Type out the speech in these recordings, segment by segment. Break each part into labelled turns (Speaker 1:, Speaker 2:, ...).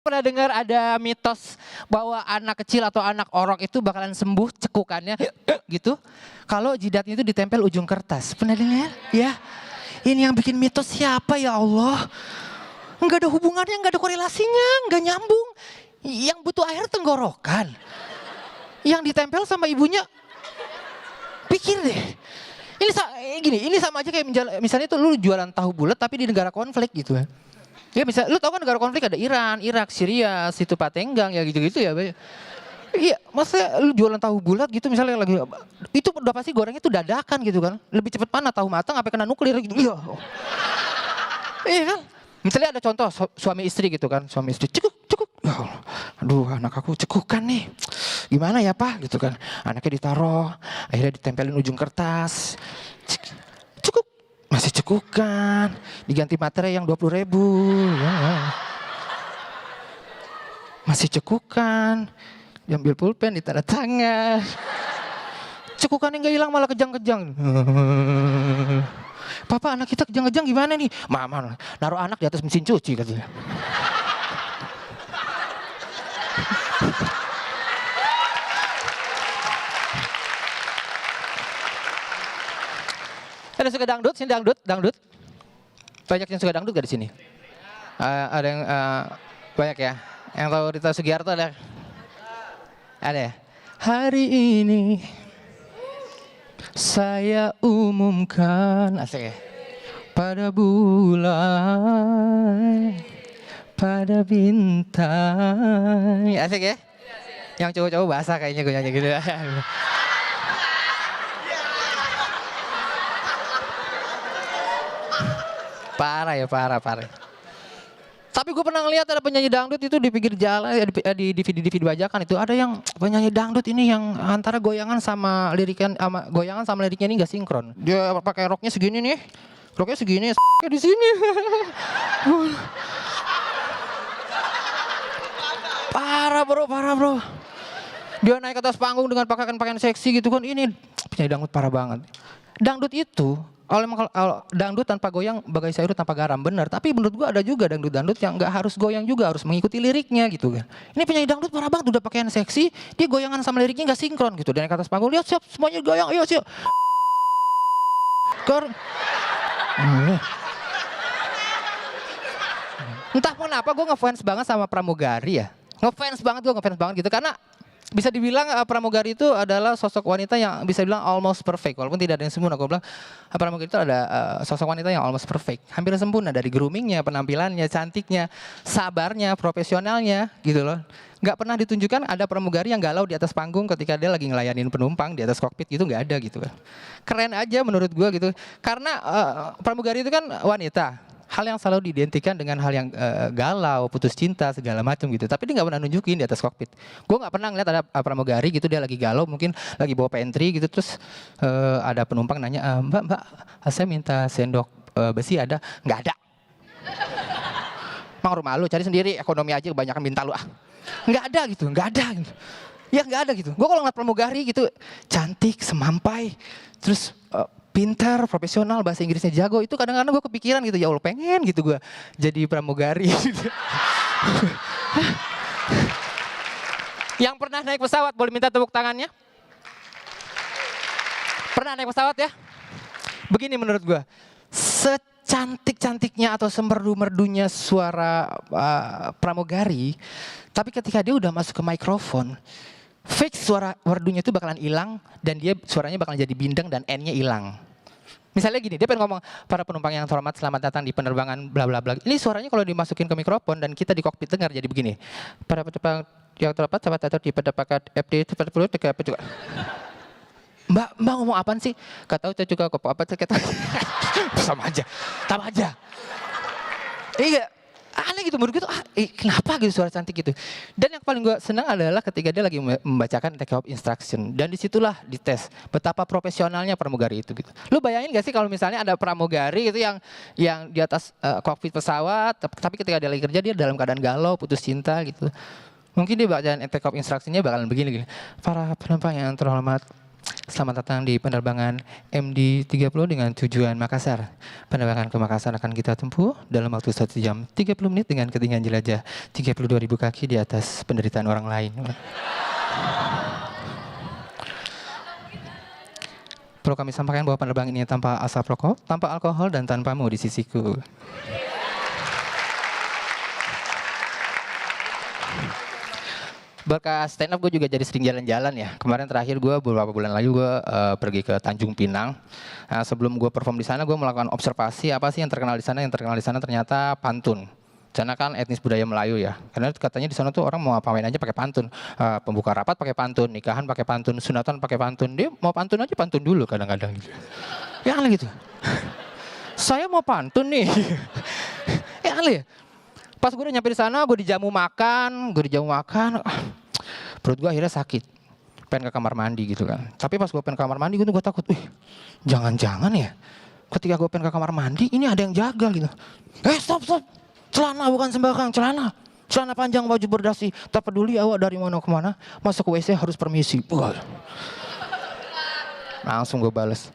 Speaker 1: Pernah dengar ada mitos bahwa anak kecil atau anak orok itu bakalan sembuh cekukannya gitu kalau jidatnya itu ditempel ujung kertas. Pernah dengar? Ya. Ini yang bikin mitos siapa ya Allah? Enggak ada hubungannya, enggak ada korelasinya, enggak nyambung. Yang butuh air tenggorokan. Yang ditempel sama ibunya. Pikir deh. Ini sama aja kayak misalnya itu lu jualan tahu bulat tapi di negara konflik gitu ya. Ya bisa, lu tau kan negara konflik ada Iran, Irak, Syria, situ Patenggang ya gitu-gitu ya. Iya, maksudnya lu jualan tahu bulat gitu misalnya lagi itu udah pasti gorengnya tuh dadakan gitu kan. Lebih cepat mana tahu matang apa kena nuklir gitu. Iya. Iya kan? Misalnya ada contoh suami istri gitu kan, suami istri cekuk. Ya Allah, aduh anak aku cekukan nih. Gimana ya Pak gitu kan. Anaknya ditaruh, akhirnya ditempelin ujung kertas. Cekuk. Masih cekukan, diganti materai yang 20.000. Ya. Masih cekukan, diambil pulpen, ditanda tangan. Cekukannya nggak hilang malah kejang-kejang. Papa anak kita kejang-kejang gimana nih? Mama naruh anak di atas mesin cuci katanya. Ada suka dangdut, sini dangdut. Banyak yang suka dangdut gak di sini? Ada yang banyak ya. Yang tahu Rita Sugiarto ada? Ada ya? Hari ini saya umumkan, asik ya. Pada bulan, pada bintang, asik ya. Yang cowok-cowok basah kayaknya gue nyanyi gitu. Parah ya, parah. Tapi gue pernah ngeliat ada penyanyi dangdut itu di pinggir jalan, di DVD bajakan itu ada yang penyanyi dangdut ini yang antara goyangan sama liriknya ini nggak sinkron. Dia pakai roknya segini nih, roknya segini, di sini. Parah bro. Dia naik ke atas panggung dengan pakaian seksi gitu kan, ini penyanyi dangdut parah banget. Dangdut itu kalau dangdut tanpa goyang bagai sayur tanpa garam, benar. Tapi menurut gua ada juga dangdut yang nggak harus goyang juga, harus mengikuti liriknya gitu kan. Ini penyanyi dangdut parah banget, udah pakaian seksi, dia goyangan sama liriknya nggak sinkron gitu. Dan naik ke atas panggung, lihat siap semuanya goyang, ayo siap. Entah kenapa gue ngefans banget sama Pramugari ya. Ngefans banget gitu karena bisa dibilang Pramugari itu adalah sosok wanita yang bisa dibilang almost perfect. Walaupun tidak ada yang sempurna, aku bilang Pramugari itu ada sosok wanita yang almost perfect. Hampir sempurna dari groomingnya, penampilannya, cantiknya, sabarnya, profesionalnya gitu loh. Nggak pernah ditunjukkan ada pramugari yang galau di atas panggung ketika dia lagi ngelayanin penumpang di atas kokpit gitu, nggak ada gitu kan. Keren aja menurut gua gitu. Karena pramugari itu kan wanita. Hal yang selalu diidentikan dengan hal yang galau, putus cinta, segala macam gitu. Tapi dia nggak pernah nunjukin di atas kokpit. Gue nggak pernah ngeliat ada pramugari gitu, dia lagi galau, mungkin lagi bawa pantry gitu, terus ada penumpang nanya, Mbak, saya minta sendok besi ada? Nggak ada. Mang rumah lu, cari sendiri, ekonomi aja kebanyakan minta lu. Nggak ada gitu. Ya nggak ada gitu. Gue kalau ngeliat pramugari gitu, cantik, semampai, terus pintar, profesional, bahasa Inggrisnya jago, itu kadang-kadang gue kepikiran gitu, ya Allah pengen gitu gue jadi pramugari. Gitu. Yang pernah naik pesawat boleh minta tepuk tangannya? Pernah naik pesawat ya? Begini menurut gue, secantik-cantiknya atau semerdu-merdunya suara pramugari, tapi ketika dia udah masuk ke mikrofon, fix suara merdunya itu bakalan hilang dan dia suaranya bakalan jadi bindeng dan N-nya hilang. Misalnya gini, dia pengen ngomong, para penumpang yang terhormat selamat datang di penerbangan bla bla bla. Ini suaranya kalau dimasukin ke mikrofon dan kita di kokpit dengar jadi begini. Para penumpang yang terhormat selamat datang di penerbangan FD 40 juga. Mbak ngomong apaan sih? Gak tahu saya juga kok apa kata. Sama aja. Iya. Aneh gitu menurut gue tuh, kenapa gitu suara cantik gitu. Dan yang paling gue senang adalah ketika dia lagi membacakan take off instruction. Dan disitulah dites betapa profesionalnya pramugari itu gitu. Lu bayangin gak sih kalau misalnya ada pramugari itu yang di atas kokpit pesawat, tapi ketika dia lagi kerja dia dalam keadaan galau, putus cinta gitu. Mungkin dia bacaan take off instruction-nya bakalan begini. Para penumpang yang terhormat, Selamat datang di penerbangan MD30 dengan tujuan Makassar. Penerbangan ke Makassar akan kita tempuh dalam waktu 1 jam 30 menit dengan ketinggian jelajah 32.000 kaki di atas penderitaan orang lain. Perlu kami sampaikan bahwa penerbangan ini tanpa asap rokok, tanpa alkohol, dan tanpamu di sisiku. Berkat stand up gue juga jadi sering jalan-jalan ya. Kemarin terakhir gue beberapa bulan lagi gue pergi ke Tanjung Pinang. Nah, sebelum gue perform di sana gue melakukan observasi apa sih yang terkenal di sana. Yang terkenal di sana ternyata pantun. Sana kan etnis budaya Melayu ya. Karena katanya di sana tuh orang mau ngapain aja pakai pantun. Pembuka rapat pakai pantun, nikahan pakai pantun, sunatan pakai pantun. Dia mau pantun aja pantun dulu kadang-kadang gitu. Ya aneh gitu. Saya mau pantun nih. Ya aneh. Pas gue udah nyampe di sana, gue dijamu makan. Perut gue akhirnya sakit. Pengen ke kamar mandi gitu kan. Tapi pas gue pengen ke kamar mandi, gue takut. Jangan-jangan ya. Ketika gue pengen ke kamar mandi, ini ada yang jaga gitu. Stop. Celana bukan sembarang, celana. Celana panjang, baju berdasi. Tak peduli awak dari mana ke mana. Masuk ke WC harus permisi. Langsung gue bales.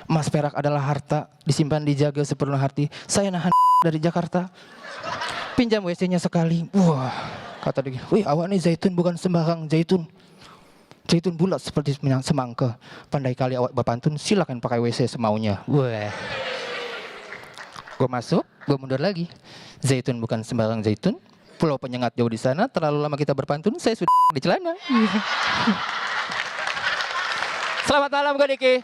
Speaker 1: Emas perak adalah harta. Disimpan dijaga sepenuh hati. Saya nahan dari Jakarta. Pinjam WC-nya sekali. Wah, kata dia, wih awak nih zaitun bukan sembarang zaitun. Zaitun bulat seperti semangka. Pandai kali awak berpantun, silakan pakai WC semaunya. Wah. Gue masuk, gue mundur lagi. Zaitun bukan sembarang zaitun. Pulau penyengat jauh di sana, terlalu lama kita berpantun, saya sudah di celana. Selamat malam, Gue Diki.